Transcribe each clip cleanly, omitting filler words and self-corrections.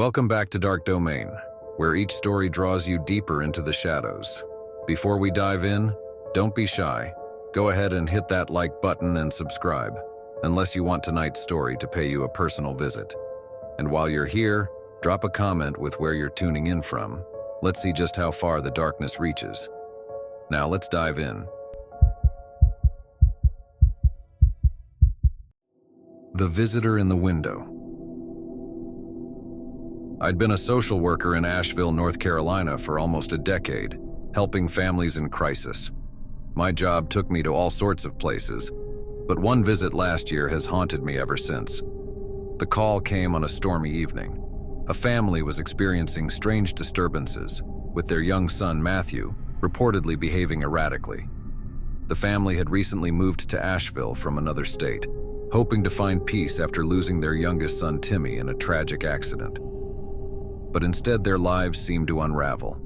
Welcome back to Dark Domain, where each story draws you deeper into the shadows. Before we dive in, don't be shy. Go ahead and hit that like button and subscribe, unless you want tonight's story to pay you a personal visit. And while you're here, drop a comment with where you're tuning in from. Let's see just how far the darkness reaches. Now let's dive in. The Visitor in the Window. I'd been a social worker in Asheville, North Carolina for almost a decade, helping families in crisis. My job took me to all sorts of places, but one visit last year has haunted me ever since. The call came on a stormy evening. A family was experiencing strange disturbances, with their young son, Matthew, reportedly behaving erratically. The family had recently moved to Asheville from another state, hoping to find peace after losing their youngest son, Timmy, in a tragic accident. But instead, their lives seemed to unravel.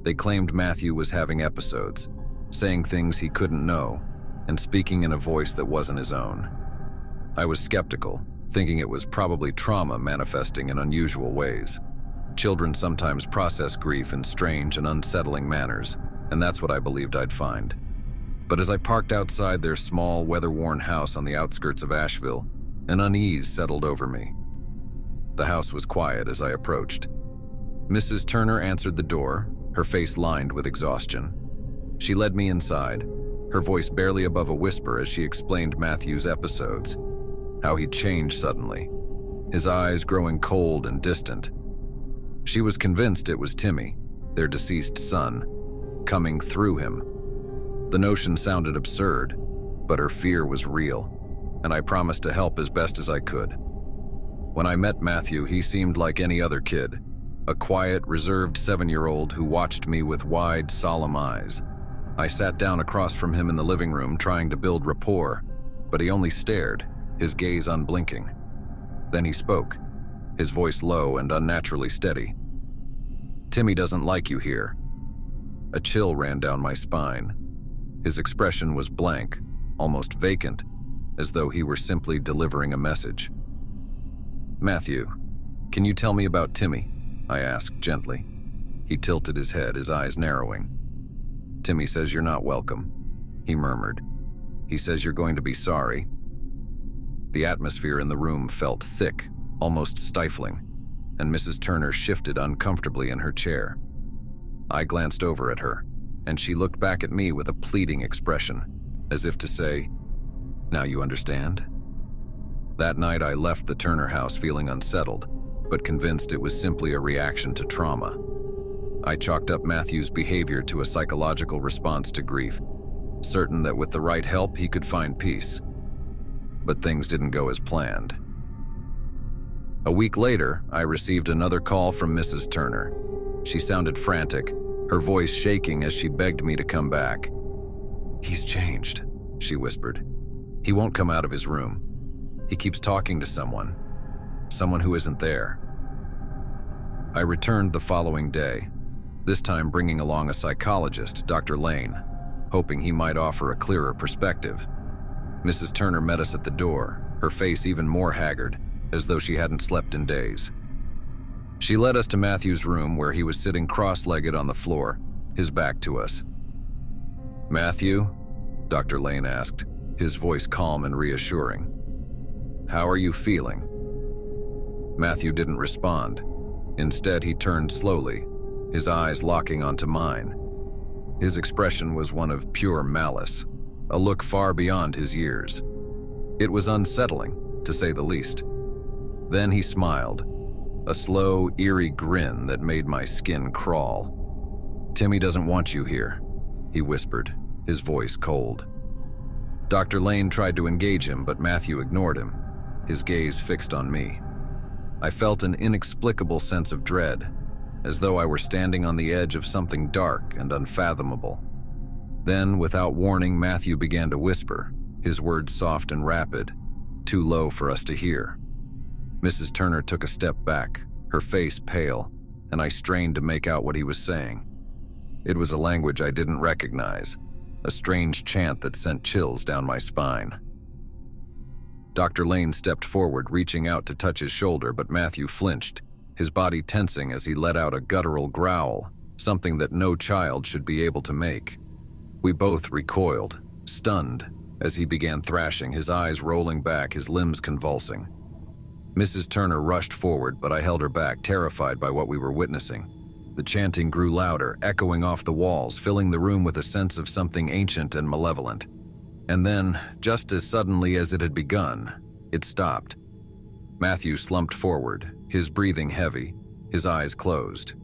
They claimed Matthew was having episodes, saying things he couldn't know, and speaking in a voice that wasn't his own. I was skeptical, thinking it was probably trauma manifesting in unusual ways. Children sometimes process grief in strange and unsettling manners, and that's what I believed I'd find. But as I parked outside their small, weather-worn house on the outskirts of Asheville, an unease settled over me. The house was quiet as I approached. Mrs. Turner answered the door, her face lined with exhaustion. She led me inside, her voice barely above a whisper as she explained Matthew's episodes, how he'd changed suddenly, his eyes growing cold and distant. She was convinced it was Timmy, their deceased son, coming through him. The notion sounded absurd, but her fear was real, and I promised to help as best as I could. When I met Matthew, he seemed like any other kid, a quiet, reserved 7-year-old who watched me with wide, solemn eyes. I sat down across from him in the living room trying to build rapport, but he only stared, his gaze unblinking. Then he spoke, his voice low and unnaturally steady. "Timmy doesn't like you here." A chill ran down my spine. His expression was blank, almost vacant, as though he were simply delivering a message. "Matthew, can you tell me about Timmy?" I asked gently. He tilted his head, his eyes narrowing. "Timmy says you're not welcome," he murmured. "He says you're going to be sorry." The atmosphere in the room felt thick, almost stifling, and Mrs. Turner shifted uncomfortably in her chair. I glanced over at her, and she looked back at me with a pleading expression, as if to say, "Now you understand?" That night I left the Turner house feeling unsettled, but convinced it was simply a reaction to trauma. I chalked up Matthew's behavior to a psychological response to grief, certain that with the right help he could find peace. But things didn't go as planned. A week later, I received another call from Mrs. Turner. She sounded frantic, her voice shaking as she begged me to come back. "He's changed," she whispered. "He won't come out of his room. He keeps talking to someone who isn't there." I returned the following day, this time bringing along a psychologist, Dr. Lane, hoping he might offer a clearer perspective. Mrs. Turner met us at the door, her face even more haggard, as though she hadn't slept in days. She led us to Matthew's room, where he was sitting cross-legged on the floor, his back to us. "Matthew?" Dr. Lane asked, his voice calm and reassuring. "How are you feeling?" Matthew didn't respond. Instead, he turned slowly, his eyes locking onto mine. His expression was one of pure malice, a look far beyond his years. It was unsettling, to say the least. Then he smiled, a slow, eerie grin that made my skin crawl. "Timmy doesn't want you here," he whispered, his voice cold. Dr. Lane tried to engage him, but Matthew ignored him, his gaze fixed on me. I felt an inexplicable sense of dread, as though I were standing on the edge of something dark and unfathomable. Then, without warning, Matthew began to whisper, his words soft and rapid, too low for us to hear. Mrs. Turner took a step back, her face pale, and I strained to make out what he was saying. It was a language I didn't recognize, a strange chant that sent chills down my spine. Dr. Lane stepped forward, reaching out to touch his shoulder, but Matthew flinched, his body tensing as he let out a guttural growl, something that no child should be able to make. We both recoiled, stunned, as he began thrashing, his eyes rolling back, his limbs convulsing. Mrs. Turner rushed forward, but I held her back, terrified by what we were witnessing. The chanting grew louder, echoing off the walls, filling the room with a sense of something ancient and malevolent. And then, just as suddenly as it had begun, it stopped. Matthew slumped forward, his breathing heavy, his eyes closed.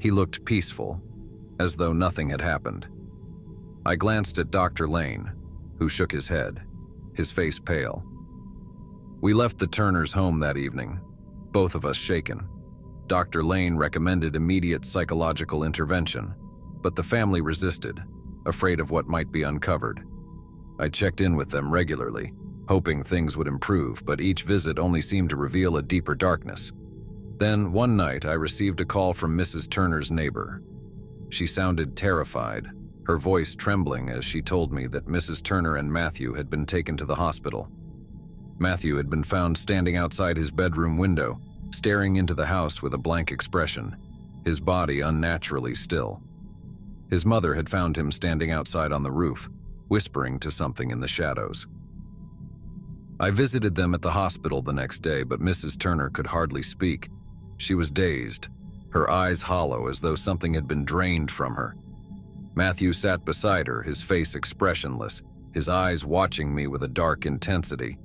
He looked peaceful, as though nothing had happened. I glanced at Dr. Lane, who shook his head, his face pale. We left the Turners' home that evening, both of us shaken. Dr. Lane recommended immediate psychological intervention, but the family resisted, afraid of what might be uncovered. I checked in with them regularly, hoping things would improve, but each visit only seemed to reveal a deeper darkness. Then, one night, I received a call from Mrs. Turner's neighbor. She sounded terrified, her voice trembling as she told me that Mrs. Turner and Matthew had been taken to the hospital. Matthew had been found standing outside his bedroom window, staring into the house with a blank expression, his body unnaturally still. His mother had found him standing outside on the roof, whispering to something in the shadows. I visited them at the hospital the next day, but Mrs. Turner could hardly speak. She was dazed, her eyes hollow as though something had been drained from her. Matthew sat beside her, his face expressionless, his eyes watching me with a dark intensity.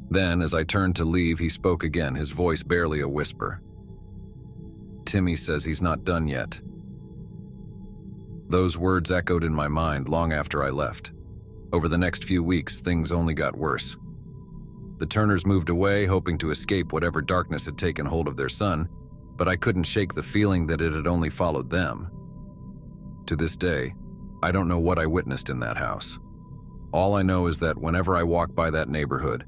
Then, as I turned to leave, he spoke again, his voice barely a whisper. "Timmy says he's not done yet." Those words echoed in my mind long after I left. Over the next few weeks, things only got worse. The Turners moved away, hoping to escape whatever darkness had taken hold of their son, but I couldn't shake the feeling that it had only followed them. To this day, I don't know what I witnessed in that house. All I know is that whenever I walk by that neighborhood,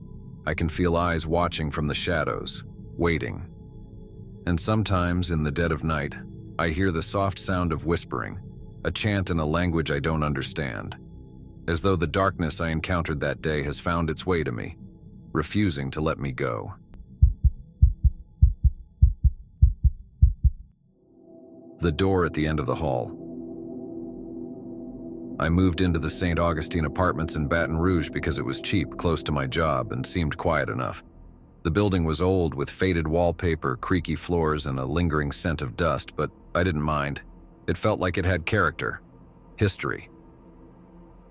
I can feel eyes watching from the shadows, waiting. And sometimes, in the dead of night, I hear the soft sound of whispering, a chant in a language I don't understand, as though the darkness I encountered that day has found its way to me, refusing to let me go. The door at the end of the hall. I moved into the St. Augustine apartments in Baton Rouge because it was cheap, close to my job, and seemed quiet enough. The building was old, with faded wallpaper, creaky floors, and a lingering scent of dust, but I didn't mind. It felt like it had character, history.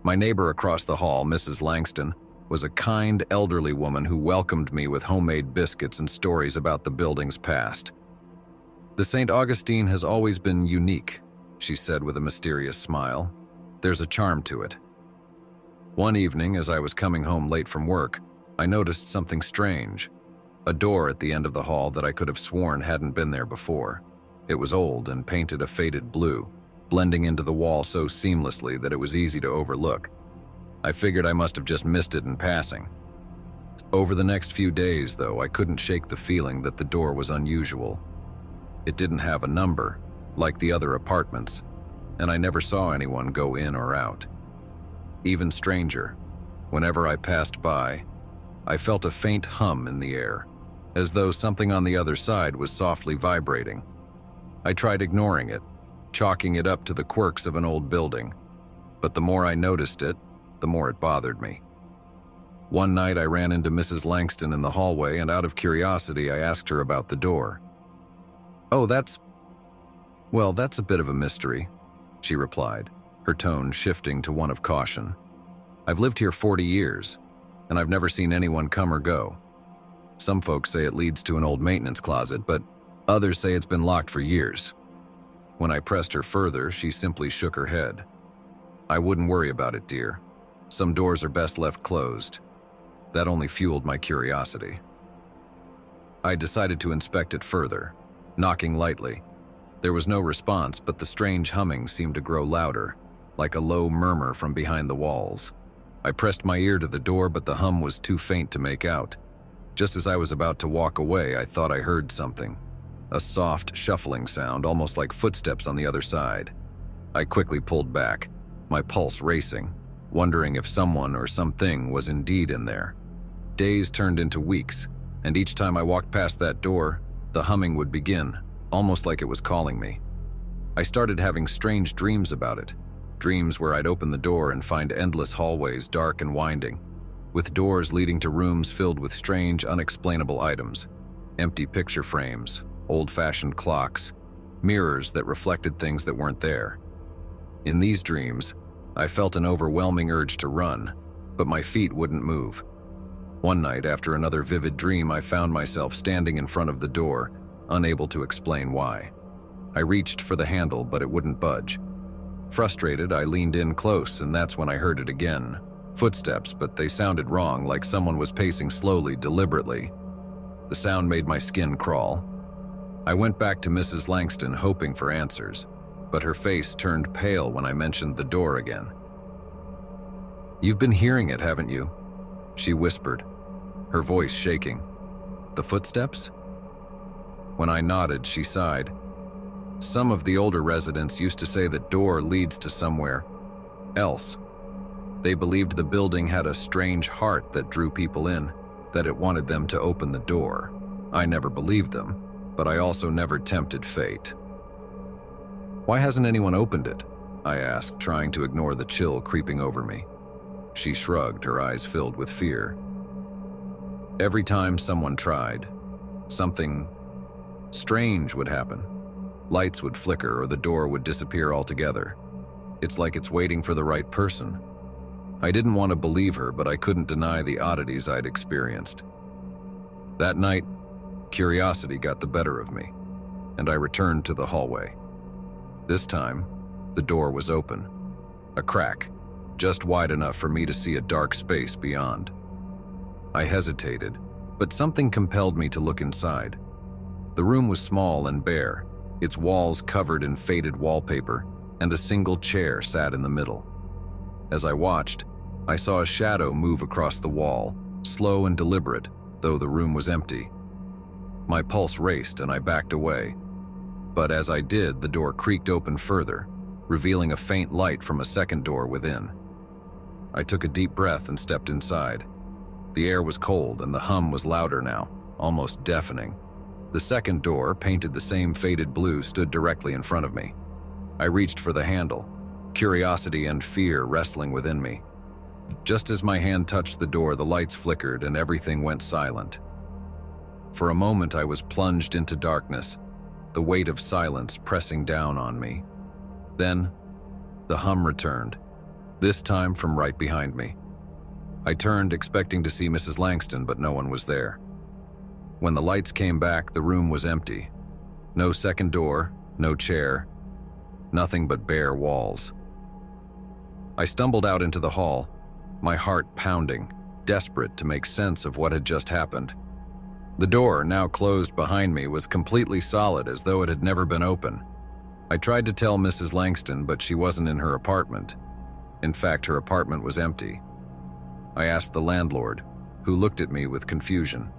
My neighbor across the hall, Mrs. Langston, was a kind, elderly woman who welcomed me with homemade biscuits and stories about the building's past. "The St. Augustine has always been unique," she said with a mysterious smile. "There's a charm to it." One evening, as I was coming home late from work, I noticed something strange. A door at the end of the hall that I could have sworn hadn't been there before. It was old and painted a faded blue, blending into the wall so seamlessly that it was easy to overlook. I figured I must have just missed it in passing. Over the next few days, though, I couldn't shake the feeling that the door was unusual. It didn't have a number, like the other apartments, and I never saw anyone go in or out. Even stranger, whenever I passed by, I felt a faint hum in the air, as though something on the other side was softly vibrating. I tried ignoring it, chalking it up to the quirks of an old building, but the more I noticed it, the more it bothered me. One night I ran into Mrs. Langston in the hallway, and out of curiosity I asked her about the door. "Oh, that's a bit of a mystery," she replied, her tone shifting to one of caution. "I've lived here 40 years, and I've never seen anyone come or go. Some folks say it leads to an old maintenance closet, but others say it's been locked for years." When I pressed her further, she simply shook her head. "I wouldn't worry about it, dear. Some doors are best left closed." That only fueled my curiosity. I decided to inspect it further, knocking lightly. There was no response, but the strange humming seemed to grow louder, like a low murmur from behind the walls. I pressed my ear to the door, but the hum was too faint to make out. Just as I was about to walk away, I thought I heard something. A soft, shuffling sound, almost like footsteps on the other side. I quickly pulled back, my pulse racing, wondering if someone or something was indeed in there. Days turned into weeks, and each time I walked past that door, The humming would begin, almost like it was calling me. I started having strange dreams about it, dreams where I'd open the door and find endless hallways, dark and winding, with doors leading to rooms filled with strange, unexplainable items, empty picture frames, old-fashioned clocks, mirrors that reflected things that weren't there. In these dreams, I felt an overwhelming urge to run, but my feet wouldn't move. One night, after another vivid dream, I found myself standing in front of the door, unable to explain why. I reached for the handle, but it wouldn't budge. Frustrated, I leaned in close, and that's when I heard it again. Footsteps, but they sounded wrong, like someone was pacing slowly, deliberately. The sound made my skin crawl. I went back to Mrs. Langston, hoping for answers, but her face turned pale when I mentioned the door again. "You've been hearing it, haven't you?" she whispered, her voice shaking. "The footsteps?" When I nodded, she sighed. "Some of the older residents used to say that door leads to somewhere else. They believed the building had a strange heart that drew people in, that it wanted them to open the door. I never believed them, but I also never tempted fate." "Why hasn't anyone opened it?" I asked, trying to ignore the chill creeping over me. She shrugged, her eyes filled with fear. "Every time someone tried, something strange would happen. Lights would flicker or the door would disappear altogether. It's like it's waiting for the right person." I didn't want to believe her, but I couldn't deny the oddities I'd experienced. That night, curiosity got the better of me, and I returned to the hallway. This time, the door was open. A crack, just wide enough for me to see a dark space beyond. I hesitated, but something compelled me to look inside. The room was small and bare, its walls covered in faded wallpaper, and a single chair sat in the middle. As I watched, I saw a shadow move across the wall, slow and deliberate, though the room was empty. My pulse raced and I backed away. But as I did, the door creaked open further, revealing a faint light from a second door within. I took a deep breath and stepped inside. The air was cold and the hum was louder now, almost deafening. The second door, painted the same faded blue, stood directly in front of me. I reached for the handle, curiosity and fear wrestling within me. Just as my hand touched the door, the lights flickered and everything went silent. For a moment, I was plunged into darkness, the weight of silence pressing down on me. Then, the hum returned, this time from right behind me. I turned, expecting to see Mrs. Langston, but no one was there. When the lights came back, the room was empty. No second door, no chair, nothing but bare walls. I stumbled out into the hall, my heart pounding, desperate to make sense of what had just happened. The door, now closed behind me, was completely solid, as though it had never been open. I tried to tell Mrs. Langston, but she wasn't in her apartment. In fact, her apartment was empty. I asked the landlord, who looked at me with confusion.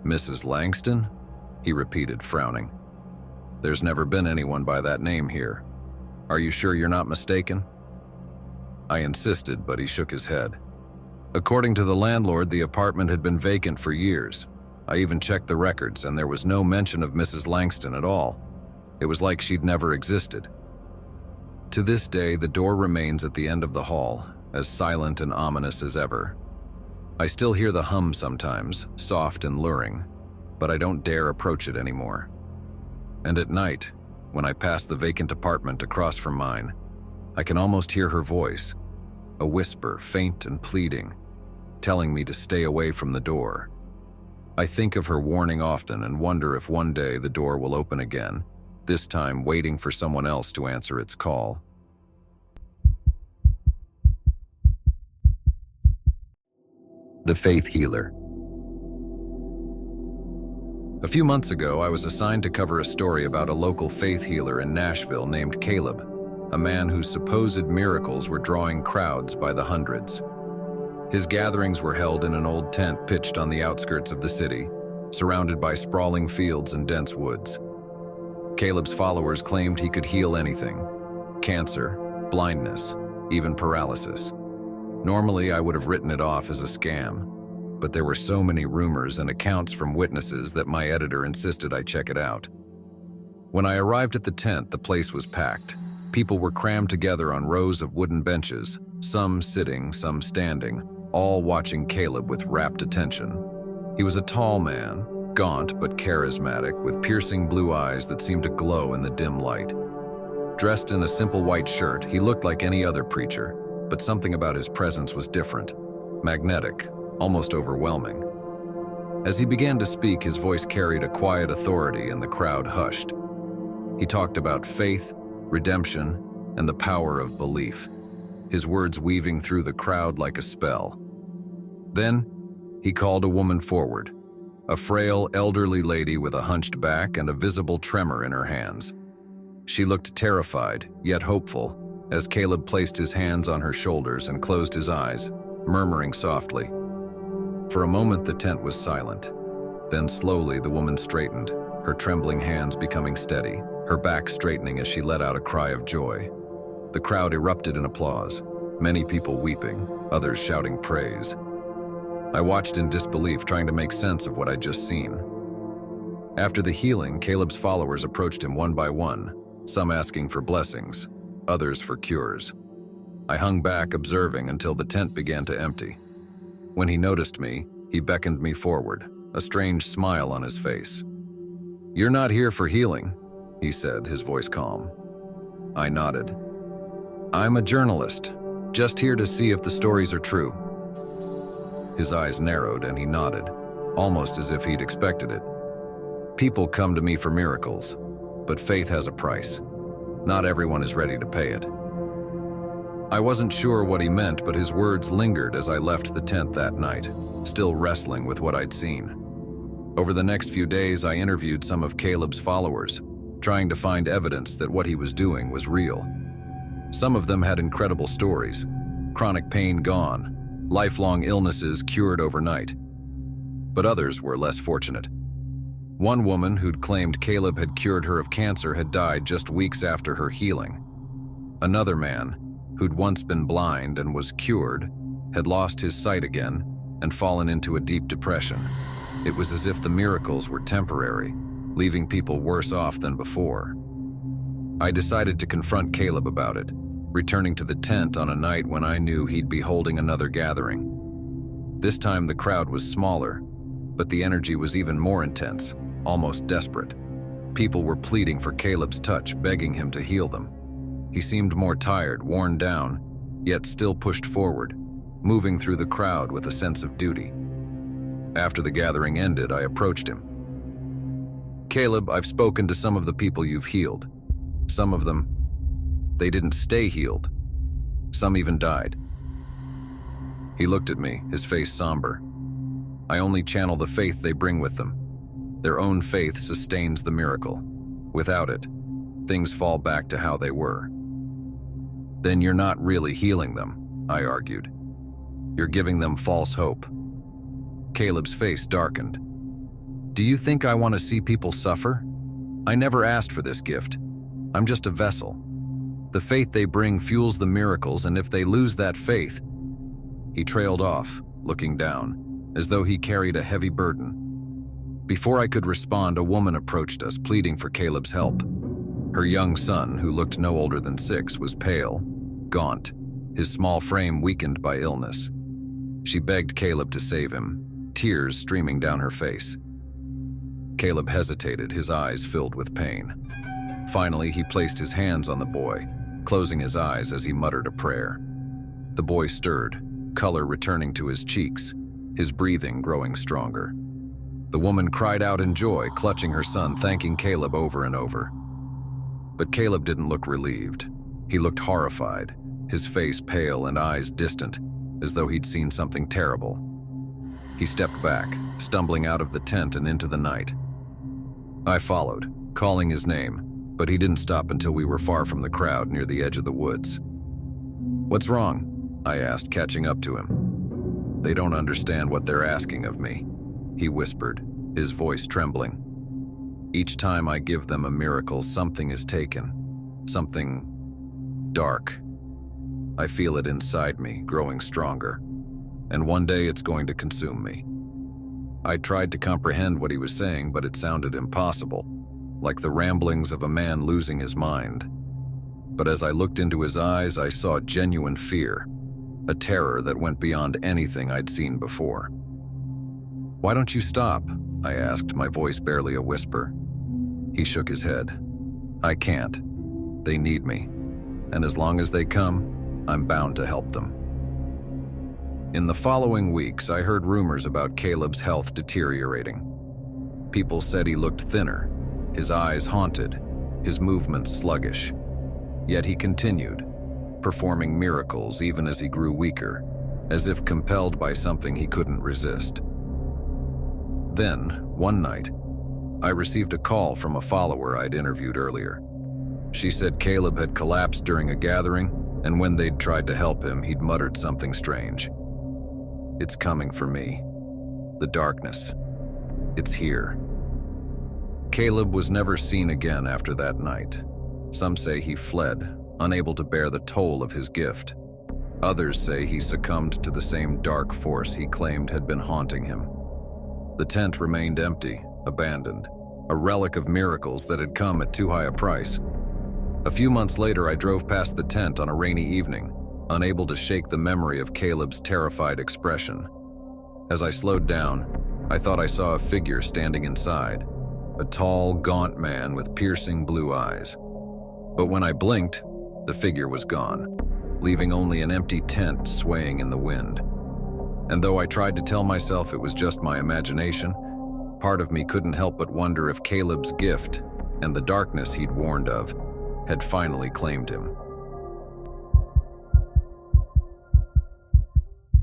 "Mrs. Langston?" he repeated, frowning. "There's never been anyone by that name here. Are you sure you're not mistaken?" I insisted, but he shook his head. According to the landlord, the apartment had been vacant for years. I even checked the records, and there was no mention of Mrs. Langston at all. It was like she'd never existed. To this day, the door remains at the end of the hall, as silent and ominous as ever. I still hear the hum sometimes, soft and luring, but I don't dare approach it anymore. And at night, when I pass the vacant apartment across from mine, I can almost hear her voice, a whisper, faint and pleading, telling me to stay away from the door. I think of her warning often and wonder if one day the door will open again, this time waiting for someone else to answer its call. The Faith Healer. A few months ago, I was assigned to cover a story about a local faith healer in Nashville named Caleb, a man whose supposed miracles were drawing crowds by the hundreds. His gatherings were held in an old tent pitched on the outskirts of the city, surrounded by sprawling fields and dense woods. Caleb's followers claimed he could heal anything: cancer, blindness, even paralysis. Normally, I would have written it off as a scam, but there were so many rumors and accounts from witnesses that my editor insisted I check it out. When I arrived at the tent, the place was packed. People were crammed together on rows of wooden benches, some sitting, some standing, all watching Caleb with rapt attention. He was a tall man, gaunt but charismatic, with piercing blue eyes that seemed to glow in the dim light. Dressed in a simple white shirt, he looked like any other preacher, but something about his presence was different, magnetic, almost overwhelming. As he began to speak, his voice carried a quiet authority and the crowd hushed. He talked about faith, redemption, and the power of belief, his words weaving through the crowd like a spell. Then, he called a woman forward, a frail, elderly lady with a hunched back and a visible tremor in her hands. She looked terrified, yet hopeful, as Caleb placed his hands on her shoulders and closed his eyes, murmuring softly. For a moment, the tent was silent. Then slowly, the woman straightened, her trembling hands becoming steady, her back straightening as she let out a cry of joy. The crowd erupted in applause, many people weeping, others shouting praise. I watched in disbelief, trying to make sense of what I'd just seen. After the healing, Caleb's followers approached him one by one, some asking for blessings, others for cures. I hung back, observing until the tent began to empty. When he noticed me, he beckoned me forward, a strange smile on his face. "You're not here for healing," he said, his voice calm. I nodded. "I'm a journalist, just here to see if the stories are true." His eyes narrowed and he nodded, almost as if he'd expected it. "People come to me for miracles, but faith has a price. Not everyone is ready to pay it." I wasn't sure what he meant, but his words lingered as I left the tent that night, still wrestling with what I'd seen. Over the next few days, I interviewed some of Caleb's followers, trying to find evidence that what he was doing was real. Some of them had incredible stories: chronic pain gone, lifelong illnesses cured overnight. But others were less fortunate. One woman who'd claimed Caleb had cured her of cancer had died just weeks after her healing. Another man, who'd once been blind and was cured, had lost his sight again and fallen into a deep depression. It was as if the miracles were temporary, leaving people worse off than before. I decided to confront Caleb about it, returning to the tent on a night when I knew he'd be holding another gathering. This time the crowd was smaller, but the energy was even more intense, almost desperate. People were pleading for Caleb's touch, begging him to heal them. He seemed more tired, worn down, yet still pushed forward, moving through the crowd with a sense of duty. After the gathering ended, I approached him. "Caleb, I've spoken to some of the people you've healed. Some of them, they didn't stay healed. Some even died." He looked at me, his face somber. "I only channel the faith they bring with them. Their own faith sustains the miracle. Without it, things fall back to how they were." "Then you're not really healing them," I argued. "You're giving them false hope." Caleb's face darkened. "Do you think I want to see people suffer? I never asked for this gift. I'm just a vessel. The faith they bring fuels the miracles, and if they lose that faith..." He trailed off, looking down, as though he carried a heavy burden. Before I could respond, a woman approached us, pleading for Caleb's help. Her young son, who looked no older than 6, was pale, gaunt, his small frame weakened by illness. She begged Caleb to save him, tears streaming down her face. Caleb hesitated, his eyes filled with pain. Finally, he placed his hands on the boy, closing his eyes as he muttered a prayer. The boy stirred, color returning to his cheeks, his breathing growing stronger. The woman cried out in joy, clutching her son, thanking Caleb over and over. But Caleb didn't look relieved. He looked horrified, his face pale and eyes distant, as though he'd seen something terrible. He stepped back, stumbling out of the tent and into the night. I followed, calling his name, but he didn't stop until we were far from the crowd near the edge of the woods. "What's wrong?" I asked, catching up to him. "They don't understand what they're asking of me," he whispered, his voice trembling. "Each time I give them a miracle, something is taken. Something dark. I feel it inside me, growing stronger. And one day it's going to consume me." I tried to comprehend what he was saying, but it sounded impossible, like the ramblings of a man losing his mind. But as I looked into his eyes, I saw genuine fear, a terror that went beyond anything I'd seen before. "Why don't you stop?" I asked, my voice barely a whisper. He shook his head. "I can't. They need me. And as long as they come, I'm bound to help them." In the following weeks, I heard rumors about Caleb's health deteriorating. People said he looked thinner, his eyes haunted, his movements sluggish. Yet he continued, performing miracles even as he grew weaker, as if compelled by something he couldn't resist. Then, one night, I received a call from a follower I'd interviewed earlier. She said Caleb had collapsed during a gathering, and when they'd tried to help him, he'd muttered something strange. "It's coming for me. The darkness. It's here." Caleb was never seen again after that night. Some say he fled, unable to bear the toll of his gift. Others say he succumbed to the same dark force he claimed had been haunting him. The tent remained empty, abandoned, a relic of miracles that had come at too high a price. A few months later, I drove past the tent on a rainy evening, unable to shake the memory of Caleb's terrified expression. As I slowed down, I thought I saw a figure standing inside, a tall, gaunt man with piercing blue eyes. But when I blinked, the figure was gone, leaving only an empty tent swaying in the wind. And though I tried to tell myself it was just my imagination, part of me couldn't help but wonder if Caleb's gift, and the darkness he'd warned of, had finally claimed him.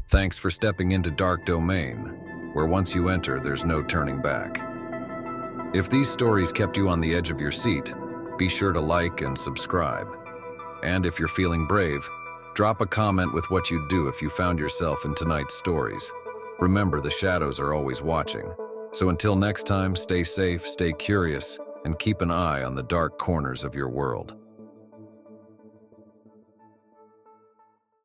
Thanks for stepping into Dark Domain, where once you enter, there's no turning back. If these stories kept you on the edge of your seat, be sure to like and subscribe. And if you're feeling brave, drop a comment with what you'd do if you found yourself in tonight's stories. Remember, the shadows are always watching. So until next time, stay safe, stay curious, and keep an eye on the dark corners of your world.